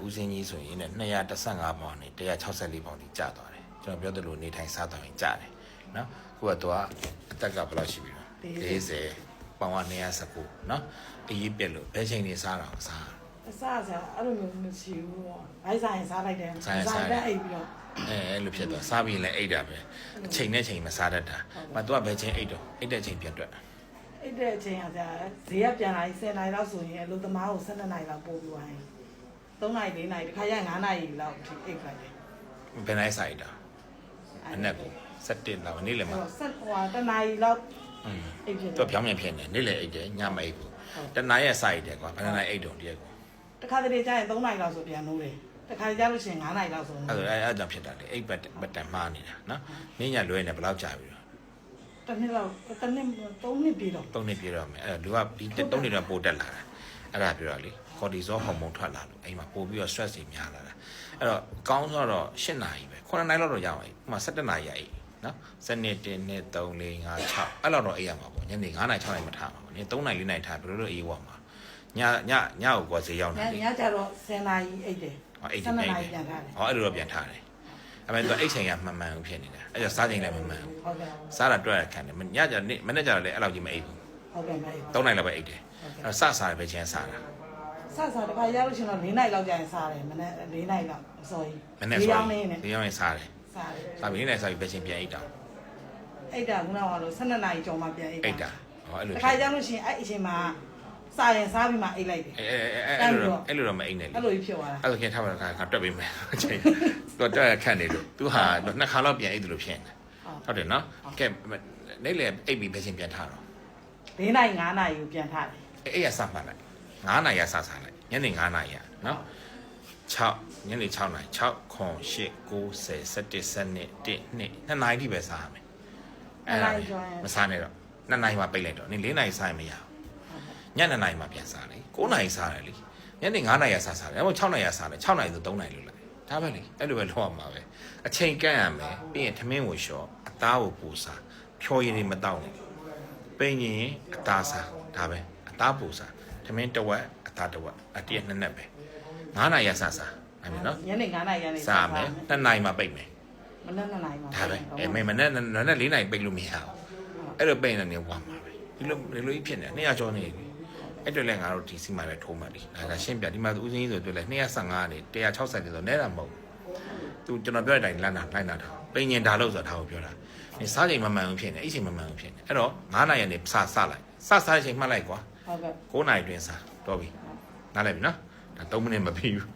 ဦးစင်းကြီးဆိုရင်215ပေါင်နဲ့164ပေါင်တိကျသွားတယ်ကျွန်တော်ပြောသလိုနေထိုင်စားတော့ရင်ကျတယ်နော်ခုကတော့အသက်ကဘယ်လောက်ရှိပြီလဲ40ပေါင်က219နော်အရေးပြက်လို့ဘယ်ချိန်နေစားတော့စားအစားစားအဲ့လိုမျိုးမရှိဘူးပေါ့ဘိုက်ဆိုင်စားလိုက်တယ်ဆိုင်တက်အိပ်ပြီးတော့အဲ့လိုဖြစ်သွားစားပြီးလည်းအိတ်တာပဲအချိန်နဲ့ချိန်မစားတတ်တာမသူကဘယ်ချိန်အိတ်တော့အိတ်တဲ့ချိန်ပြတ်တွက်အိတ်တဲ့အချိန်ကကြာဈေးကပြန်လာပြီး10နာရီလောက်ဆိုရင်အလုပ်သမားကို12နာရီလောက်ပို့ပြီးသွားရင်3နာရီ4နာရီတခါရ9နာရီလောက်ထိအိတ်လိုက်တယ်ဘယ်နိုင်စားအိတ်တာအနက်ကို7လောက်နေ့လည်းမဆက်ဟိုတနာရီလောက်အိတ်ဖြစ်တယ်သူပြောင်းပြန်ဖြစ်နေနေ့လည်းအိတ်တယ်ညမအိတ်ဘူးတနာရီစားအိတ်တယ်ကွာဘယ်နိုင်အိတ်တော့တည်းကွာတခါတလေကြာရင်3နာရီလောက်ဆိုပြန်နိုးတယ်တခါကြာလို့ရှိရင်9နာရီလောက်ဆိုအဲ့ကြောင့်ဖြစ်တာလေအိတ်ပတ်တန်မှားနေတာနော်နင်းညလွဲနေဘယ်လောက်ကြာပြီတနှစ်လောက်3နှစ်ပြည့်တော့3နှစ်ပြည့်တော့မယ်အဲ့လူကဒီ3နှစ်တော့ပိုတက်လာတာအဲ့ဒါပြောရလေကော်တီဇောဟော်မုန်းထွက်လာလို့အိမ်မှာပို့ပြီးတော့ stress တွေများလာတာအဲ့တော့ကောင်းတော့8နာရီပဲ9နာရီလောက်တော့ရအောင်ဥပမာ17နာရီရအိနော်7နှစ်1နှစ်3 4 5 6အဲ့လောက်တော့အိပ်ရမှာပေါ့ညနေ9နာရီ6နာရီမထားပါဘူးည3နာရီ4နာရီထားဘယ်လိုလုပ်အေးဝမှာညကိုကွာဈေးရောက်နေတယ်ညကျတော့10နာရီအိပ်တယ်7နာရီပြန်ထားတယ်ဟောအဲ့လိုတော့ပြန်ထားတယ်အဲ့မဲ့သူအိတ်ချိန်ကမှန်မှန်ဖြစ်နေတာအဲ့ကျစားချိန်လည်းမမှန်ဘူးဟုတ်ကဲ့စားတာတွက်ရခံတယ်ညကျနေ့မနေ့ကျတော့လည်းအဲ့လောက်ကြီးမအိပ်ဘူးဟုတ်ကဲ့မအိပ်3နိုင်လောက်ပဲအိပ်တယ်အဲ့စစားပဲချင်းစားတာစစားတခါရလို့ရှင်တော့4နိုင်လောက်ကြာရင်စားတယ်မနေ့4နိုင်လောက်အစောကြီးမနေ့စောကြီး4ရောင်းရင်စားတယ်စားပြီးနေ့စားပြီးပဲချင်းပြန်အိပ်တာအိပ်တာခုနကတော့12နာရီကျော်မှပြန်အိပ်တာဟောအဲ့လိုတခါရလို့ရှင်အဲ့အချိန်မှာစားရင်စားပြီးမှအိတ်လိုက်တယ်အဲ့လိုတော့မအိတ်နဲ့လေအဲ့လိုကြီးဖြစ်သွားတာအဲ့လိုခင်ထားပါတော့တွက်ပေးမယ်အချိန်တော့တွက်ခန့်နေလို့သူဟာနှစ်ခါလောက်ပြန်အိတ်လို့ဖြစ်နေဟုတ်တယ်နော်ကဲနေ့လေအိတ်ပြီးပဲချင်းပြန်ထားတော့4နိုင်5နိုင်ကိုပြန်ထားတယ်အဲ့ရစမှတ်လိုက်9နိုင်ရစစားလိုက်ညနေ9နိုင်ရနော်6ညနေ6နိုင်6ခွန်8 9 10 11 12 2နိုင်ထိပဲစားရမယ်အဲ့ဒါမစားနဲ့တော့2နိုင်မှပိတ်လိုက်တော့နေ့4နိုင်စားရင်မရညနေနိုင်မှပြန်စားလေ9နိုင်စားတယ်လေညနေ9နိုင်ရစားတယ်အဲ့6နိုင်ရစားတယ်6နိုင်ဆို3နိုင်လို့လိုက်ဒါပဲလေအဲ့လိုပဲလုပ်ရမှာပဲအချိန်ကန့်ရမယ်ပြီးရင်ထမင်းကိုလျှော့အသားကိုပူစားဖြောရည်တွေမတောက်နဲ့ပိန်ရင်အသားစားဒါပဲအသားပူစားထမင်းတစ်ဝက်အသားတစ်ဝက်အတည့်နှစ်ပဲ9နိုင်ရစားအဲ့လိုနော်ညနေ9နိုင်ရနေစားမယ်2နိုင်မှပိတ်မယ်မနက်2နိုင်မှဒါပဲမနက်4နိုင်ပိတ်လို့မရဘူးအဲ့လိုပိတ်နေဝမ်းမှာပဲဒီလိုကြီးဖြစ်နေ200ကျော်နေပြီအဲ့တော့လည်းငါတို့ဒီစီမှာပဲထိုးမှလေဒါကရှင်းပြဒီမှာဦးစင်းကြီးဆိုတွေ့လဲ215နဲ့160ဆိုတော့နဲတာမဟုတ်သူကျွန်တော်ပြောတဲ့အတိုင်းလိုက်နာထားပိန်ရင်ဒါလို့ဆိုတာဒါကိုပြောတာနေစားချိန်မမှန်ဘူးဖြစ်နေအဲ့ချိန်မမှန်ဘူးဖြစ်နေအဲ့တော့9နိုင်ရနေစလိုက်စားချိန်မှတ်လိုက်ကွာဟုတ်ကဲ့9နိုင်တွင်စားတော့ပြီနားလည်ပြီနော်ဒါ3မိနစ်မပြီးဘူး